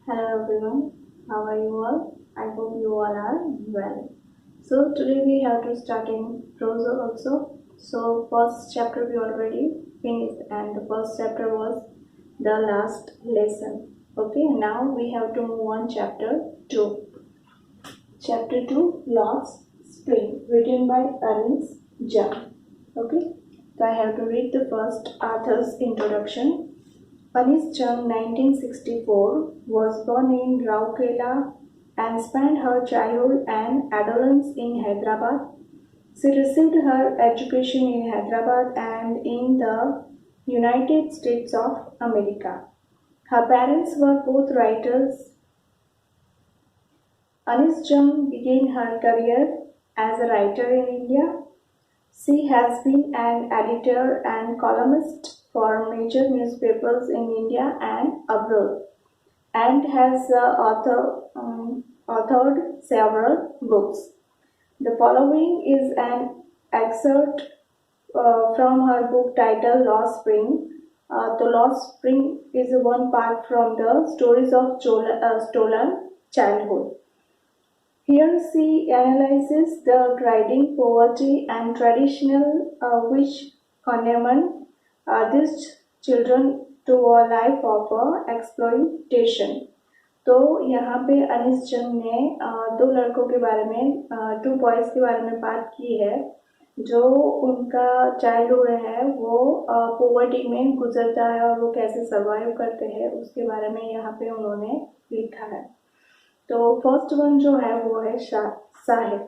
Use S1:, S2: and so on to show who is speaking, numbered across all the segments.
S1: Hello everyone, how are you all? I hope you all are well. So today we have to start in prose also. So first chapter we already finished and the first chapter was the last lesson. Okay, now we have to move on chapter 2. Chapter 2 Lost Spring written by Anis Jam. Okay, so I have to read the first author's introduction. Anis Jung, 1964, was born in Rourkela and spent her childhood and adolescence in Hyderabad. She received her education in Hyderabad and in the United States of America. Her parents were both writers. Anis Jung began her career as a writer in India. She has been an editor and columnist for major newspapers in India and abroad, and has authored several books. The following is an excerpt from her book titled Lost Spring. The Lost Spring is one part from the Stories of Stolen Childhood. Here she analyzes the grinding poverty and traditional which condemn these children to a life of exploitation. तो यहाँ पे अनिस जंग ने दो लड़कों के बारे में टू बॉयज़ के बारे में बात की है जो उनका चाइल्डहुड है वो पोवर्टी में गुजरता है और वो कैसे सर्वाइव करते हैं उसके बारे में यहाँ पे उन्होंने लिखा है। तो फर्स्ट वन जो है वो है साहिब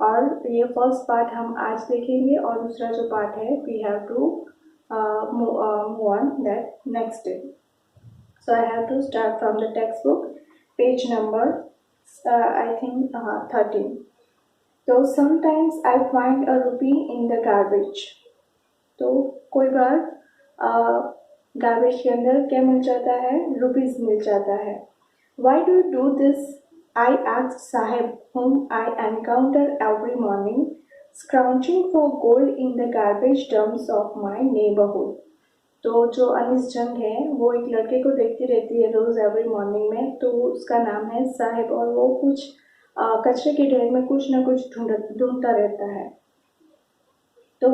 S1: और ये फर्स्ट पार्ट हम आज देखेंगे और दूसरा जो पार्ट है we have to move on that next day. So I have to start from the textbook, page number I think 13. So sometimes I find a rupee in the garbage. तो कोई बार garbage के अंदर क्या मिल जाता है, rupees मिल जाता है। Why do you do this? I asked Sahib, whom I encounter every morning, scrounging for gold in the garbage dumps of my neighborhood. तो जो अनिस जंग है वो एक लड़के को देखती रहती है रोज़ एवरी मॉर्निंग में, तो उसका नाम है साहिब और वो कुछ कचरे के ढेर में कुछ ना कुछ ढूंढता रहता है। तो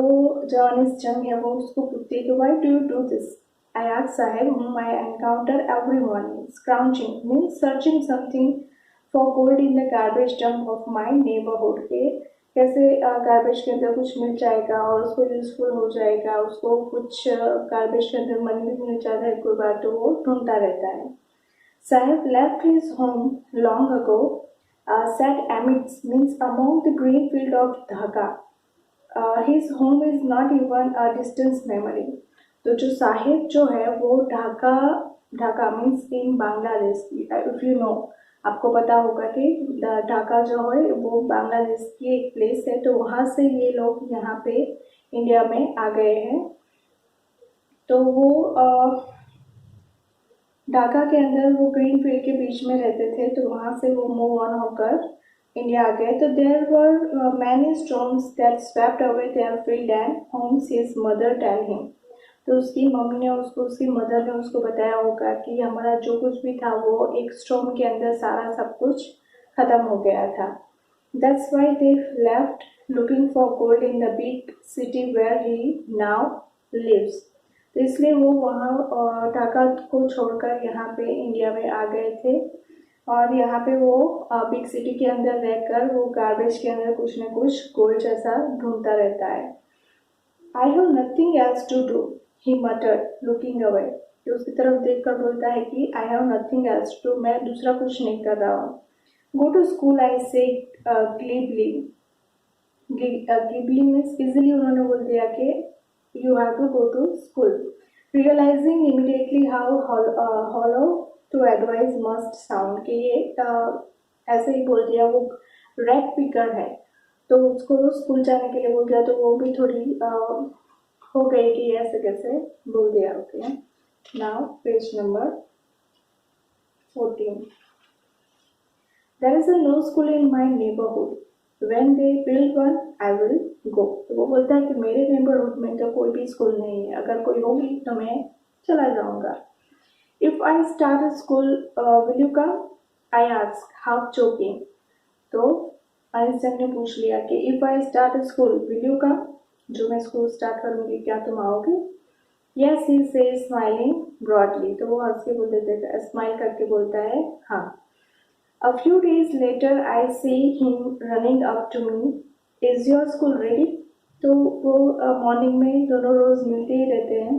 S1: जो अनिस जंग है वो उसको पूछती है कि why do you do this? I ask Sahib whom I encounter every morning, scrounging means searching something for gold in the garbage dump of my neighborhood. के कैसे गार्बेज के अंदर कुछ मिल जाएगा और उसको यूजफुल हो जाएगा, उसको कुछ गार्बेज के अंदर मनी भी मिल जाता है कोई बार, तो वो ढूंढता रहता है। Sahib left his home long ago, said amidst means among the green field of Dhaka. His home is not even a distance memory. तो जो साहिब जो है वो Dhaka means in Bangladesh, if you know, आपको पता होगा कि ढाका जो है वो बांग्लादेश की एक प्लेस है, तो वहाँ से ये लोग यहाँ पे इंडिया में आ गए हैं। तो वो ढाका के अंदर वो ग्रीन फील्ड के बीच में रहते थे, तो वहाँ से वो मूव ऑन होकर इंडिया आ गए। तो there were many storms that swept away their field and homes his mother tell him. तो उसकी मम्मी ने उसकी मदर ने उसको बताया होगा कि हमारा जो कुछ भी था वो एक स्टॉर्म के अंदर सारा सब कुछ खत्म हो गया था। That's why they left looking for gold in the big city where he now lives. तो इसलिए वो वहाँ ढाका को छोड़कर यहाँ पे इंडिया में आ गए थे और यहाँ पे वो बिग सिटी के अंदर रहकर वो गार्बेज के अंदर कुछ न कुछ गोल्ड जैसा ढूंढता रहता है। I have nothing else to do, he muttered looking away. तो उसकी तरफ देखकर बोलता है कि I have nothing else to, मैं दूसरा कुछ नहीं कर रहा हूँ। गो टू स्कूल आई से ग्लीबली। ग्लीबली मीन्स इजिली उन्होंने बोल दिया कि you have to go to school. Realising immediately how hollow to advise must sound, कि ये ऐसे ही बोल दिया, वो रेड पिकर है तो उसको स्कूल जाने के लिए बोल दिया, तो वो भी थोड़ी हो गई कि ऐसे कैसे बोल दिया। Okay, now page number 14. There is a no school in my neighborhood. When they build one, I will go. तो वो बोलता है कि मेरे नेबरहुड में तो कोई भी स्कूल नहीं है, अगर कोई होगी तो मैं चला जाऊंगा। If I start a school, will you come? I asked, half joking. तो आइंस्टाइन ने पूछ लिया कि if I start school will you come, जो मैं स्कूल स्टार्ट करूंगी क्या तुम आओगे? यस ही से स्माइलिंग ब्रॉडली, तो वो हंस के बोल देते, स्माइल करके बोलता है हाँ. A few days later I see him running up to me, is your school ready? तो वो मॉर्निंग में दोनों रोज मिलते ही रहते हैं.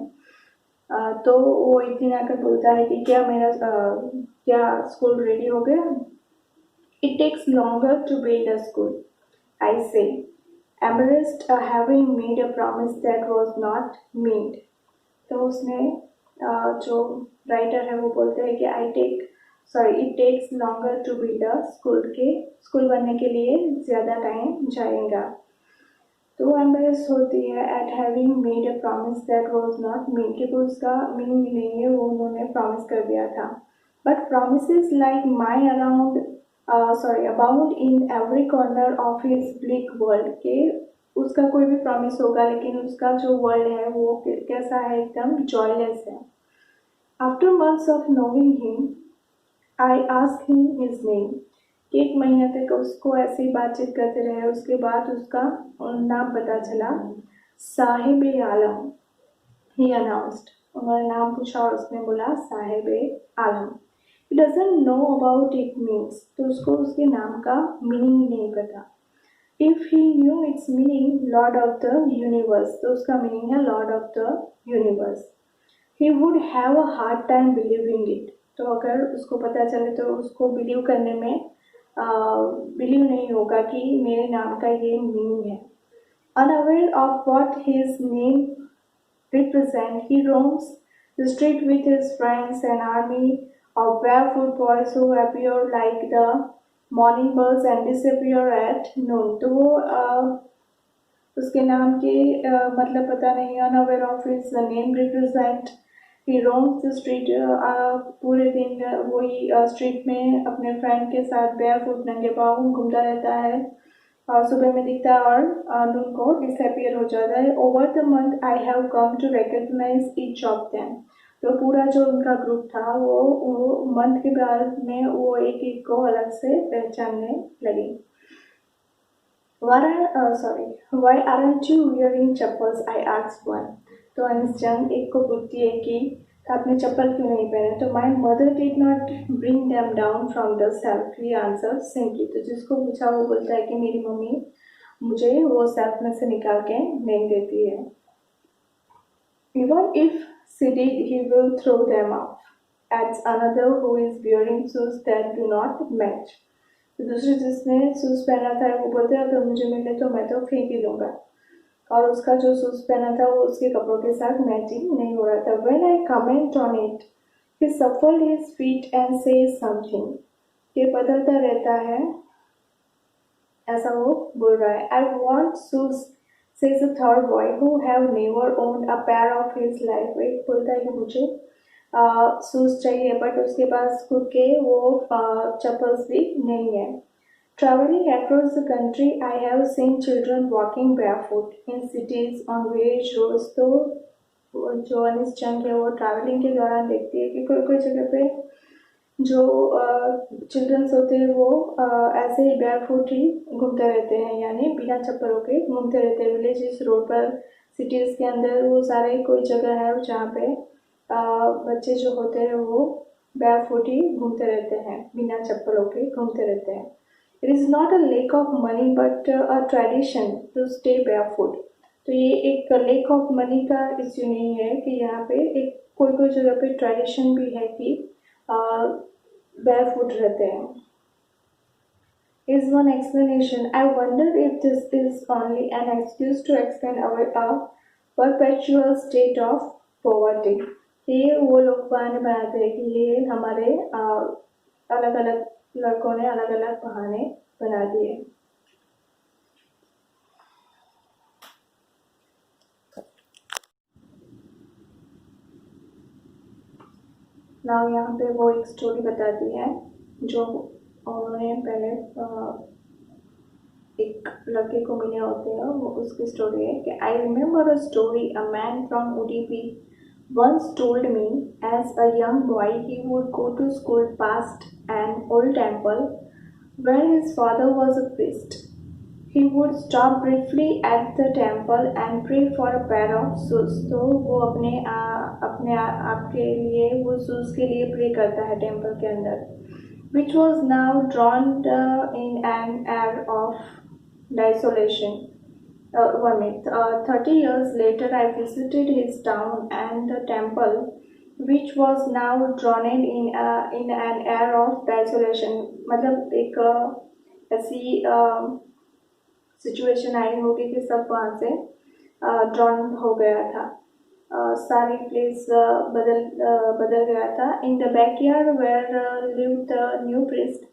S1: तो वो एक दिन आकर बोलता है कि क्या स्कूल रेडी हो गया? It takes longer to build a school, I say, embarrassed having made a promise that was not made. तो उसने जो राइटर है वो बोलते हैं कि it takes longer to build a school, के स्कूल बनने के लिए ज़्यादा टाइम जाएगा. तो वो एम्बेरस होती है eight having made a promise that was not made, क्योंकि उसका मीनिंग नहीं है, वो उन्होंने प्रॉमिस कर दिया था. But promises like mine abound in every corner of his bleak world, के उसका कोई भी प्रॉमिस होगा लेकिन उसका जो वर्ल्ड है वो कैसा है, एकदम जॉयलेस है. After months of knowing him I ask him his name, एक महीने तक उसको ऐसे ही बातचीत करते रहे, उसके बाद उसका नाम पता चला. साहिब आलम, ही अनाउंस्ड, उन्होंने नाम पूछा और उसने बोला साहिब आलम. He doesn't know about it means, तो उसको उसके नाम का मीनिंग ही नहीं पता. If he knew its meaning, Lord of the Universe, तो उसका मीनिंग है Lord of the Universe. He would have a hard time believing it, तो अगर उसको पता चले तो उसको बिलीव करने में बिलीव नहीं होगा कि मेरे नाम का ये मीनिंग है. Unaware of what his name represent, he roams the street with his friends, an army of barefoot boys who appear like the morning birds and disappear at noon. तो वो उसके नाम के मतलब पता नहीं, unaware of his name represent, he roams the street, पूरे दिन वही स्ट्रीट में अपने फ्रेंड के साथ barefoot नंगे पाँव घूमता रहता है, और सुबह में दिखता है और नून को डिसअपियर हो जाता है. Over the month I have come to recognise each of them, तो पूरा जो उनका ग्रुप था वो मंथ के बाद में वो एक एक को अलग से पहचानने लगे. Why aren't you wearing chappals? I asked one. तो अनिश्चंद एक को पूछती है कि आपने चप्पल क्यों नहीं पहने? तो my mother did not bring them down from the shelf, he answered simply. तो जिसको पूछा वो बोलता है कि मेरी मम्मी मुझे वो शेल्फ में से निकाल के नहीं देती है. Even if she did, he will throw them off, adds another who is wearing shoes that do not match. तो दूसरे जिसने शूज पहना था वो बोलते हैं अगर मुझे मिले तो मैं तो फेंक ही लूँगा, और उसका जो शूज पहना था वो उसके कपड़ों के साथ मैचिंग नहीं हो रहा था. When I comment on it, he shuffled his feet and says something. ये बदलता रहता है, ऐसा वो बोल रहा है. I want shoes, says a third boy who have never owned a pair of his life. एक बोलता है कि मुझे शूज चाहिए बट उसके पास खुद के वो चप्पल्स भी नहीं है. Traveling across the country, I have seen children walking barefoot in cities on village roads. तो जो अनिश्चंद है वो ट्रैवलिंग के दौरान देखती है कि कोई कोई जगह पे जो चिल्ड्रंस होते हैं वो ऐसे ही बैरफुट ही घूमते रहते हैं, यानी बिना चप्पलों के घूमते रहते हैं. विलेजेस रोड पर, सिटीज़ के अंदर वो सारे कोई जगह है जहाँ पे बच्चे जो होते हैं वो बैरफुट ही घूमते रहते हैं, बिना चप्पलों के घूमते रहते हैं. It is not a lack of money but a tradition to stay barefoot. तो ये एक लेक ऑफ मनी का इश्यू नहीं है कि यहाँ पे एक कोई कोई जगह पे ट्रेडिशन भी है कि barefoot रहते हैं. Is one explanation. I wonder if this is only an excuse to explain our perpetual state of poverty. ये वो लोग बहाने बनाते हैं कि ये हमारे अलग अलग लड़कों ने अलग अलग बहाने बना दिए. नाउ यहाँ पे वो एक स्टोरी बताती है जो उन्होंने पहले एक लड़के को मिले होते हैं. वो उसकी स्टोरी है कि I remember a story, a man from Udupi once told me as a young boy he would go to school past an old temple where his father was a priest. He would stop briefly at the temple and pray for a pair of shoes. तो वो अपने आप के लिए वो shoes के लिए pray करता है टेम्पल के अंदर, which was now drowned in an air of desolation. 1 minute. 30 years later, I visited his town and the temple, which was now drowned in an air of desolation. मतलब एक ऐसी situation आई होगी कि सब वहाँ से ड्रॉन हो गया था, सारी प्लेस बदल गया था. In the backyard where lived the new priest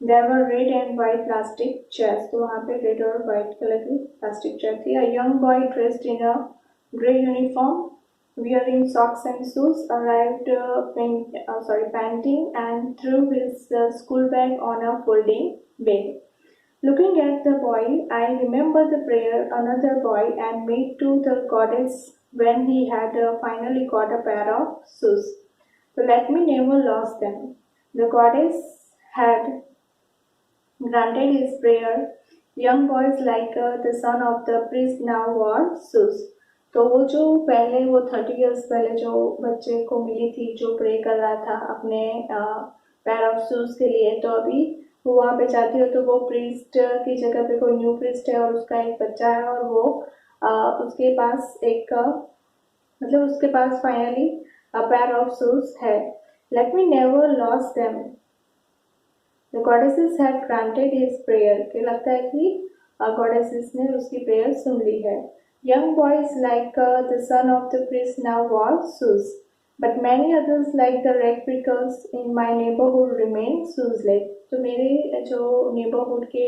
S1: there were red and white plastic chairs. तो वहाँ पे रेड और वाइट कलर की प्लास्टिक चेयर थी. A young boy dressed in a grey uniform wearing socks and shoes arrived panting and threw his school bag on a folding bed. Looking at the boy, I remember the prayer another boy and made to the goddess when he had finally got a pair of shoes. So let me never lose them. The goddess had granted his prayer. Young boys like the son of the priest now wore shoes. तो वो जो पहले वो 30 years पहले जो बच्चे को मिली थी जो प्रे कर रहा था अपने पैर ऑफ शूज के लिए, तो अभी वो वहाँ पे जाती है तो वो प्रीस्ट की जगह पे कोई न्यू प्रीस्ट है और उसका एक बच्चा है और वो उसके पास एक मतलब उसके पास फाइनली पैर ऑफ शूज है. Let me never loss them. The goddesses had granted his prayer. कि लगता है कि गॉडेसेस ने उसकी प्रेयर सुन ली है. Young boys like the son of the priest now wore shoes, but many others like the rag pickers in my neighborhood remain shoeless. तो मेरे जो neighborhood के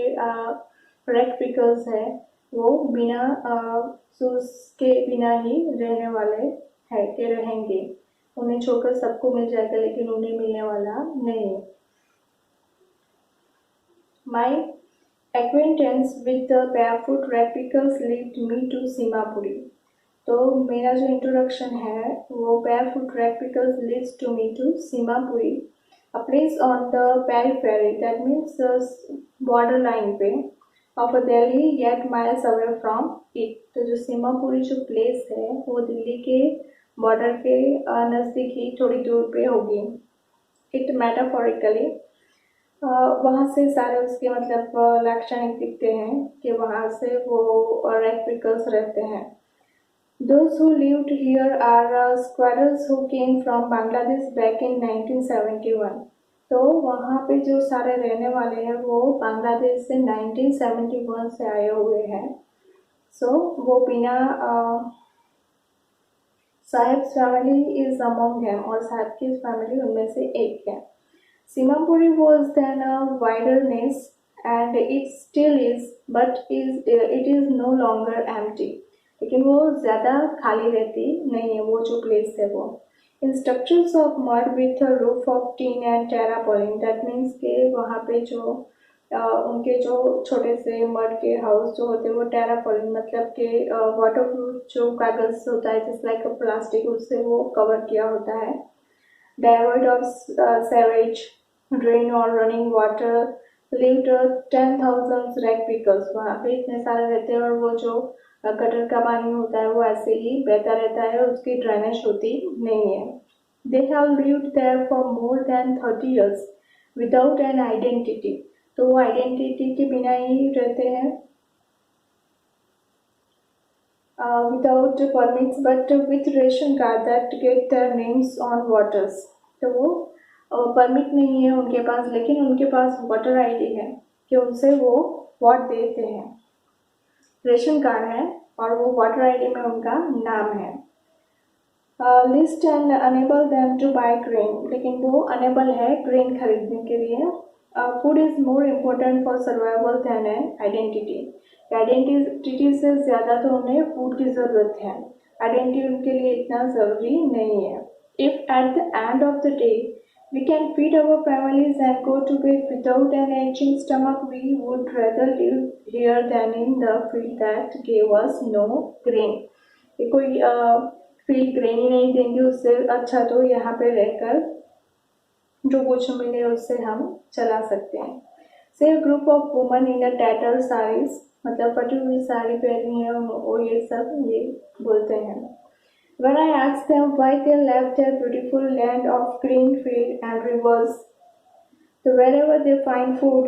S1: rag pickers हैं वो बिना शूज के बिना ही रहने वाले हैं के रहेंगे. उन्हें छोड़कर सबको मिल जाएगा लेकिन उन्हें मिलने वाला नहीं. My acquaintance with the barefoot rag pickers led me to Simapuri. तो मेरा जो इंट्रोडक्शन है वो barefoot rag pickers leads to me to Simapuri, a place on the periphery, that means the border line पे of Delhi yet miles away from it. तो जो सीमापुरी जो place है वो दिल्ली के बॉर्डर के नज़दीक ही थोड़ी दूर पे होगी. इट मेटाफोरिकली वहाँ से सारे उसके मतलब लाक्षणिक दिखते हैं कि वहाँ से वो रैग पिकर्स रहते हैं. Those who lived here are squatters who came from Bangladesh back in 1971. तो वहाँ पे जो सारे रहने वाले हैं वो बांग्लादेश से 1971 से आए हुए हैं. सो वो बिना Sahib family is among them और साहिब की फैमिली उनमें से एक है. Simapuri was then a wilderness and it still is, but it is no longer empty. लेकिन वो ज़्यादा खाली रहती नहीं है वो जो प्लेस है वो. In structures of mud with a roof of tin and tarpaulin, that means के वहाँ पे जो उनके जो छोटे से मड के हाउस जो होते हैं वो टेरापोलिन मतलब के वाटरप्रूफ जो कागज होता है जस्ट लाइक प्लास्टिक उससे वो कवर किया होता है. Devoid of sewage, drain or running water, lived 10,000 rag pickers. वहाँ पे इतने सारे रहते हैं और वो जो गटर का पानी होता है वो ऐसे ही बहता रहता है और उसकी ड्रेनेज होती नहीं है. They have lived there for more than 30 years without an identity. तो वो आइडेंटिटी के बिना ही रहते हैं without permits but with ration card that get their names on waters. तो वो परमिट नहीं है उनके पास लेकिन उनके पास वोटर आईडी है कि उनसे वो वोट देते हैं. रेशन कार्ड है और वो वोटर आईडी में उनका नाम है. List and enable them to buy grain. लेकिन वो अनेबल है ग्रेन खरीदने के लिए. Food is more important for survival than an identity. Identity से ज़्यादा तो उन्हें फूड की ज़रूरत है. आइडेंटिटी उनके लिए इतना ज़रूरी नहीं है. If at the end of the day we can feed our families and go to bed without an aching stomach, we would rather live here than in the field that gave us no grain. ये कोई feel granny नहीं देंगे, उससे अच्छा तो यहाँ पे रहकर जो कुछ मिले उससे हम चला सकते हैं। से group of woman in a tattle saris, मतलब फटी हुई साड़ी पहनी है और ये सब ये बोलते हैं। When I asked them why they left their beautiful land of green field and rivers, so wherever they find food,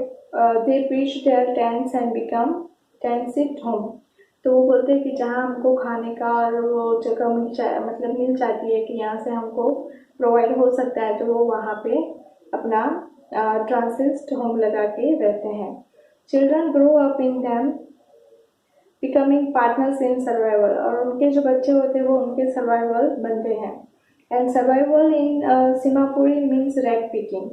S1: they pitch their tents and become tent home. तो वो बोलते हैं कि जहाँ हमको खाने का और वो जगह मतलब मिल जाती है कि यहाँ से हमको प्रोवाइड हो सकता है, तो वो वहाँ पे अपना ट्रांसिस्ट होम लगा के रहते हैं। Children grow up in them becoming partners in survival, और उनके जो बच्चे होते हैं वो उनके सर्वाइवल बनते हैं। And survival in Seemapuri means rag picking,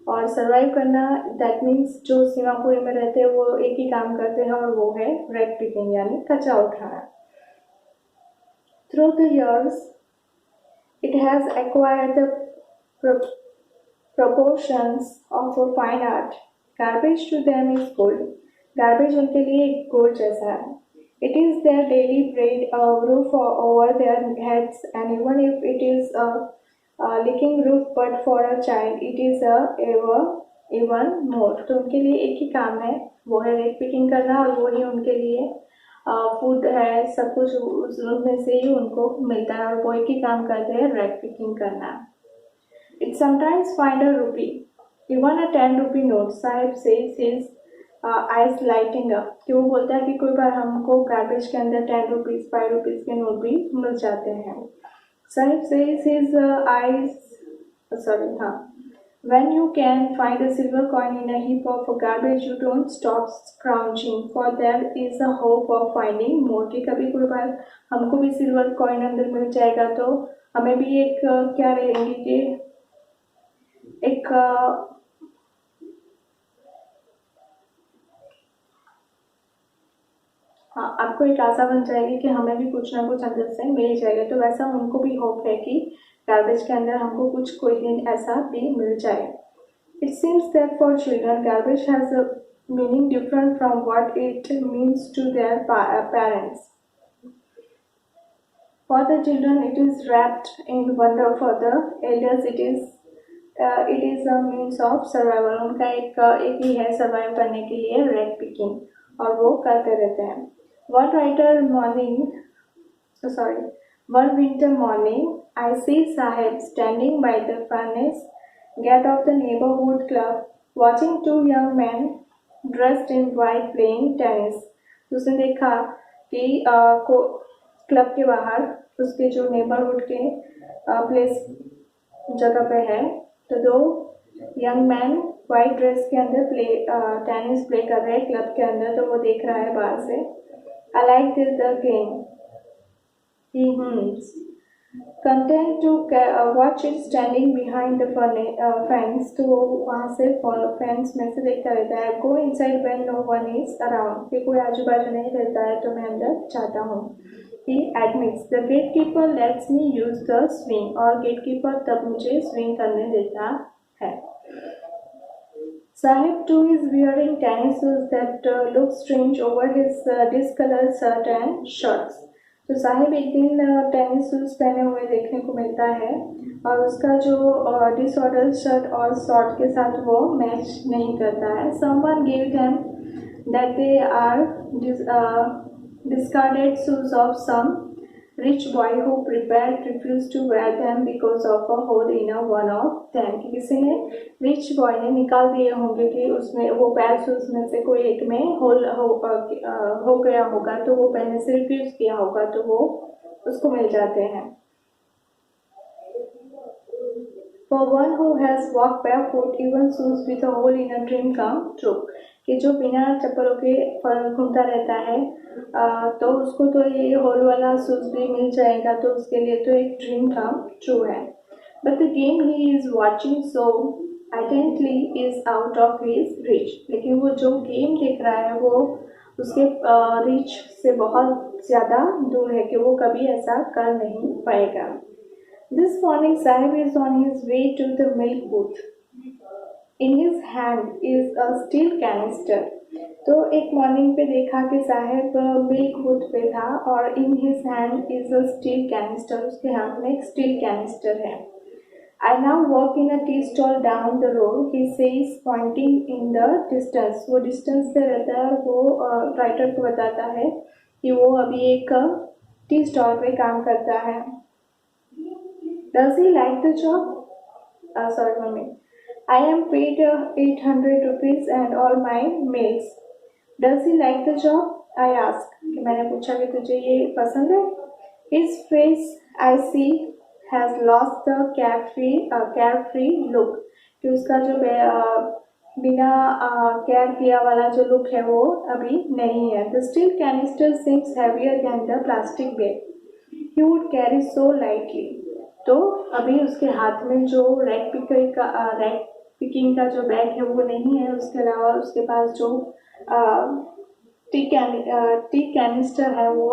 S1: और सर्वाइव करना दैट मीन्स जो सीमापुरी में रहते हैं वो एक ही काम करते हैं और वो है रैग पिकिंग यानी कचरा उठाना। Through the years it has acquired the proportions of a fine art. Garbage to them is gold. Garbage उनके लिए एक गोल्ड जैसा है। It is their daily bread, a roof over their heads, and even if it is a leaking roof, but for a child, it is even more. तो उनके लिए एक ही काम है, वो है रेग पिकिंग करना, और वही उनके लिए फूड है, सब कुछ उसमें से ही उनको मिलता है, और वो एक ही काम करते हैं, रेग पिकिंग करना। It sometimes find a rupee, even a 10 rupee note. Sahib says his eyes lighting up, कि वो बोलता है कि कोई बार हमको गार्बेज के अंदर 10 रुपीज़ 5 रुपीज़ के नोट भी मिल जाते हैं। Sahib says his eyes sorry हाँ, when you can find a silver coin in a heap of garbage, you don't stop scrounging, for there is a hope of finding more. कि कभी कोई बार हमको भी सिल्वर कॉइन अंदर मिल जाएगा तो हमें भी एक क्या रहेंगे कि एक आपको एक आशा बन जाएगी कि हमें भी कुछ ना कुछ अंदर से मिल जाएगा। तो वैसा उनको भी होप है कि गार्बेज के अंदर हमको कुछ कोई दिन ऐसा भी मिल जाए। It seems that for children, garbage has a meaning different from what it means to their parents. For the children, it is wrapped in wonder. For the elders, it is a means of survival. उनका एक ही है survive करने के लिए रेग picking, और वो करते रहते हैं। One winter morning, I see Sahib standing by the furnace gate of the neighborhood club, watching two young men dressed in white playing tennis. उसने देखा कि क्लब के बाहर उसके जो नेबरहुड के प्लेस जगह पे है, तो दो यंग मैन वाइट ड्रेस के अंदर टेनिस प्ले कर रहे हैं क्लब के अंदर, तो वो देख रहा है बाहर से। I like the game. He hums, content to watch it standing behind the fence. तो वहाँ से फेंस में से देखता रहता है। Go inside when no one is around. कि कोई आजू बाजू नहीं रहता है तो मैं अंदर जाता हूँ। He admits the gatekeeper lets me use the swing, और gatekeeper तब मुझे swing करने देता है। Sahib too is wearing tennis shoes that look strange over his discolored shirt and shorts. तो साहिब एक दिन टेनिस शूज पहने हुए देखने को मिलता है, और उसका जो डिसऑर्डर शर्ट और शॉर्ट के साथ वो मैच नहीं करता है। Someone gave them that they are discarded shoes of some rich boy who prepared refused to wear them because of a hole in one of them. कि किसी ने रिच बॉय ने निकाल दिए होंगे कि उसमें वो पैर शूज में से कोई एक में होल हो गया होगा, तो वो पहनने से रिफ्यूज किया होगा, तो वो उसको मिल जाते हैं। For one who has walked barefoot, even shoes with a hole in a dream come true. कि जो बिना चप्पलों के घूमता रहता है तो उसको तो ये होल वाला शूज भी मिल जाएगा, तो उसके लिए तो एक ड्रीम काम ट्रू है। But the game he is watching so intently is out of his reach. लेकिन वो जो गेम देख रहा है वो उसके रीच से बहुत ज़्यादा दूर है कि वो कभी ऐसा कर नहीं पाएगा। This morning Sahib is on his way to the milk booth. In his hand is a steel canister. तो एक मॉर्निंग पे देखा कि साहब मिल्क बूथ पे था और in his hand is a steel canister, उसके हाथ में एक स्टील कैनिस्टर है। I now work in a tea stall down the road, he says pointing in the distance। वो डिस्टेंस पे रहता है और वो राइटर को बताता है कि वो अभी एक टी स्टॉल पे काम करता है। Does he like the job? Sorry mummy, I am paid 800 rupees and all my meals। Does he like the job? I ask, कि मैंने पूछा कि तुझे ये पसंद है। His face I see has lost the carefree look, कि उसका जो बिना केयर किया वाला जो लुक है वो अभी नहीं है। The steel canister seems heavier than the plastic bag he would carry so lightly। तो अभी उसके हाथ में जो रैक पिकिंग का जो बैग है वो नहीं है, उसके अलावा उसके पास जो टी कैनिस्टर है वो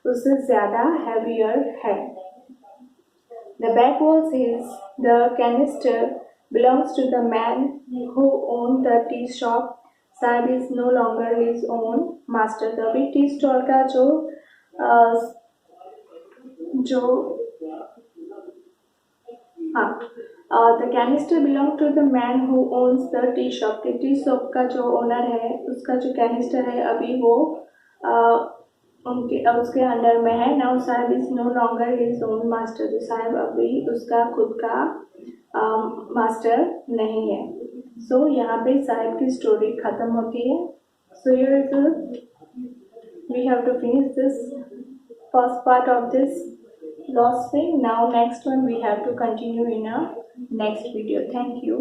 S1: उससे ज़्यादा हैवियर है। The bag was his, the canister belongs to the man who owned the tea shop। साहब is no longer his own master। तो अभी टी स्टॉल का the canister belong to the man who owns the tea shop. के tea shop का जो owner है उसका जो कैनिस्टर है अभी वो उसके अंडर में है। नाउ साहब is no longer his own master. तो साहब अभी उसका खुद का मास्टर नहीं है। सो यहाँ पे साहब की स्टोरी खत्म होती है। So here is we have to finish this first part of this lost thing। Now next one we have to continue in a next video। Thank you।